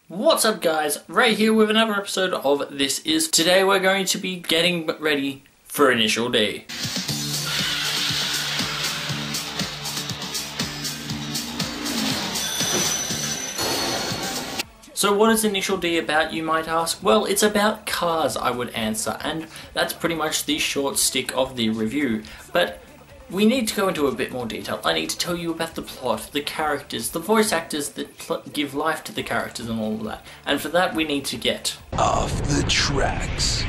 What's up guys, Ray here with another episode of This Is. Today we're going to be getting ready for Initial D. So what is Initial D about, you might ask? Well, it's about cars, I would answer, and that's pretty much the short stick of the review. But we need to go into a bit more detail. I need to tell you about the plot, the characters, the voice actors that give life to the characters and all of that. And for that we need to get off the tracks.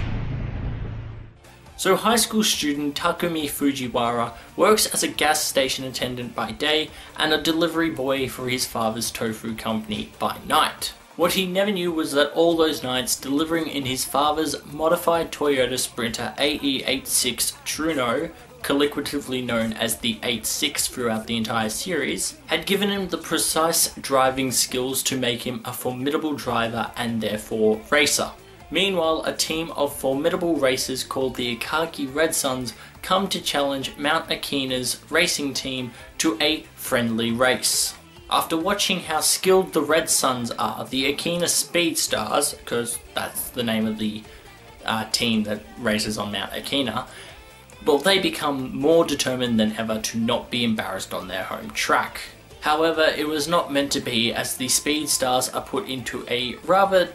So high school student Takumi Fujiwara works as a gas station attendant by day and a delivery boy for his father's tofu company by night. What he never knew was that all those nights delivering in his father's modified Toyota Sprinter AE86 Truno, colloquially known as the 86 throughout the entire series, had given him the precise driving skills to make him a formidable driver and therefore racer. Meanwhile, a team of formidable racers called the Akagi Red Suns come to challenge Mount Akina's racing team to a friendly race. After watching how skilled the Red Suns are, the Akina Speed Stars, because that's the name of the team that races on Mount Akina, well, they become more determined than ever to not be embarrassed on their home track. However, it was not meant to be, as the Speed Stars are put into a rather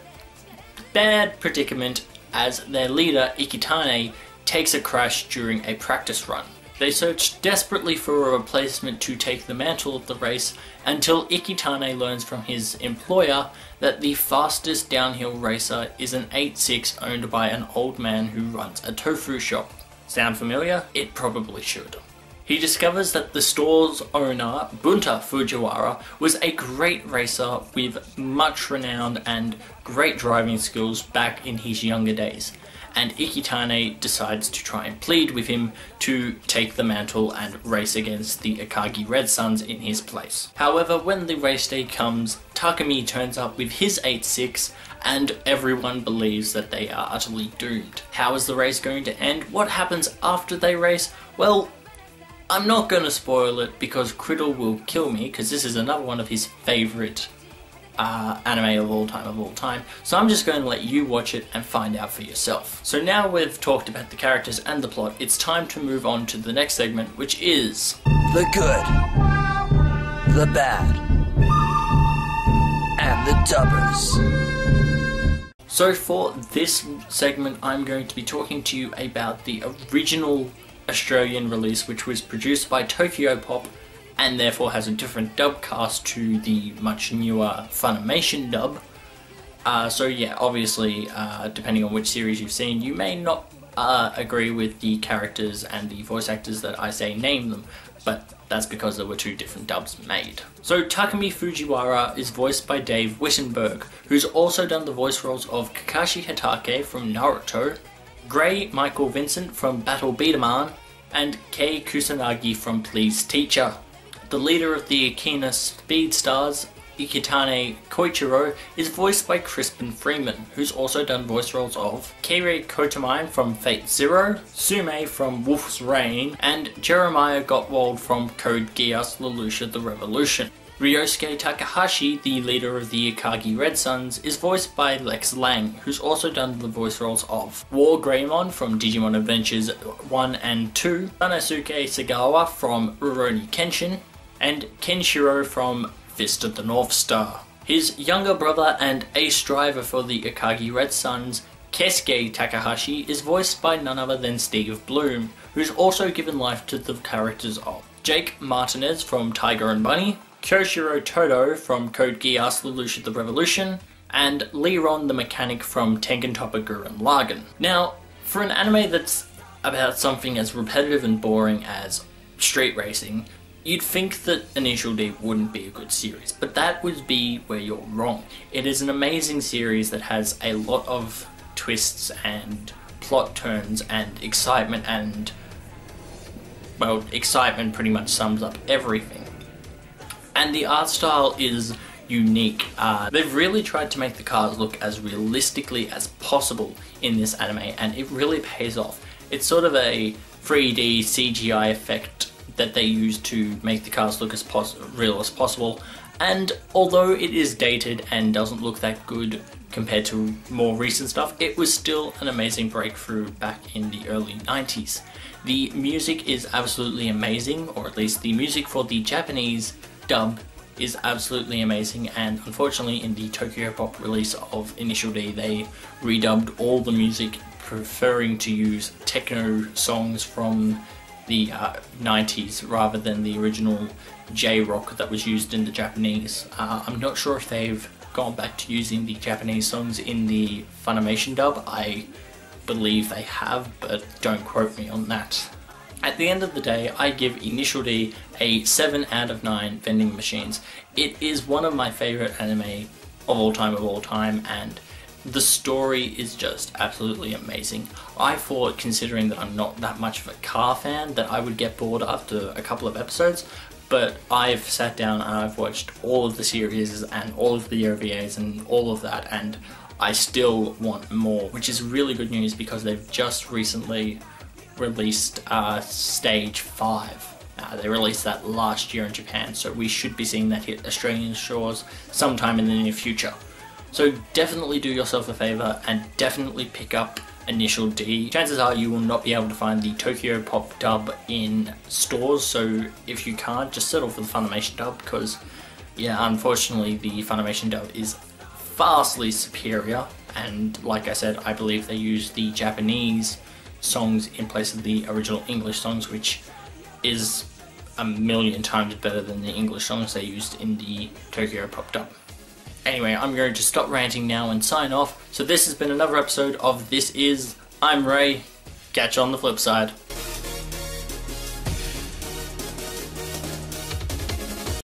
bad predicament as their leader, Ikitane, takes a crash during a practice run. They search desperately for a replacement to take the mantle of the race until Ikitane learns from his employer that the fastest downhill racer is an 86 owned by an old man who runs a tofu shop. Sound familiar? It probably should. He discovers that the store's owner, Bunta Fujiwara, was a great racer with much renown and great driving skills back in his younger days, and Ikitane decides to try and plead with him to take the mantle and race against the Akagi Red Suns in his place. However, when the race day comes, Takumi turns up with his 86 and everyone believes that they are utterly doomed. How is the race going to end? What happens after they race? Well, I'm not going to spoil it because Criddle will kill me, because this is another one of his favourite anime of all time, so I'm just going to let you watch it and find out for yourself. So now we've talked about the characters and the plot, it's time to move on to the next segment, which is the good, the bad, and the dubbers. So for this segment, I'm going to be talking to you about the original Australian release, which was produced by Tokyopop and therefore has a different dub cast to the much newer Funimation dub. So yeah, obviously, depending on which series you've seen, you may not agree with the characters and the voice actors that I say name them, but that's because there were two different dubs made. So Takumi Fujiwara is voiced by Dave Wittenberg, who's also done the voice roles of Kakashi Hatake from Naruto, Gray Michael Vincent from Battle Beat'em, and Kei Kusanagi from Please Teacher. The leader of the Akina Speed Stars, Ikitane Koichiro, is voiced by Crispin Freeman, who's also done voice roles of Keirei Kotomine from Fate Zero, Sume from Wolf's Rain, and Jeremiah Gottwald from Code Geass Lelouch the Revolution. Ryosuke Takahashi, the leader of the Akagi Red Suns, is voiced by Lex Lang, who's also done the voice roles of War Greymon from Digimon Adventures 1 and 2, Sanosuke Sagawa from Rurouni Kenshin, and Kenshiro from Fist of the North Star. His younger brother and ace driver for the Akagi Red Suns, Keisuke Takahashi, is voiced by none other than Steve Bloom, who's also given life to the characters of Jake Martinez from Tiger and Bunny, Kyoshiro Todo from Code Geass Lelouch the Revolution, and Leron the Mechanic from Tengen Toppa Gurren Lagann. Now, for an anime that's about something as repetitive and boring as street racing, you'd think that Initial D wouldn't be a good series, but that would be where you're wrong. It is an amazing series that has a lot of twists and plot turns and excitement, and, well, excitement pretty much sums up everything. And the art style is unique. They've really tried to make the cars look as realistically as possible in this anime, and it really pays off. It's sort of a 3D CGI effect that they use to make the cars look as real as possible, And although it is dated and doesn't look that good compared to more recent stuff, it was still an amazing breakthrough back in the early 90s. The music is absolutely amazing, or at least the music for the Japanese dub is absolutely amazing, and unfortunately in the Tokyopop release of Initial D they redubbed all the music, preferring to use techno songs from the 90s rather than the original J-rock that was used in the Japanese. I'm not sure if they've gone back to using the Japanese songs in the Funimation dub. I believe they have, but don't quote me on that. At the end of the day, I give Initial D a 7 out of 9 vending machines. It is one of my favourite anime of all time, and the story is just absolutely amazing. I thought, considering that I'm not that much of a car fan, that I would get bored after a couple of episodes, but I've sat down and I've watched all of the series and all of the OVAs and all of that, and I still want more, which is really good news because they've just recently released Stage 5. They released that last year in Japan, so we should be seeing that hit Australian shores sometime in the near future. So definitely do yourself a favour and definitely pick up Initial D. Chances are you will not be able to find the Tokyopop dub in stores, so if you can't, just settle for the Funimation dub, because yeah, unfortunately the Funimation dub is vastly superior, and like I said, I believe they use the Japanese songs in place of the original English songs, which is a million times better than the English songs they used in the Tokyopop dub. Anyway, I'm going to stop ranting now and sign off. So this has been another episode of This Is. I'm Ray. Catch you on the flip side.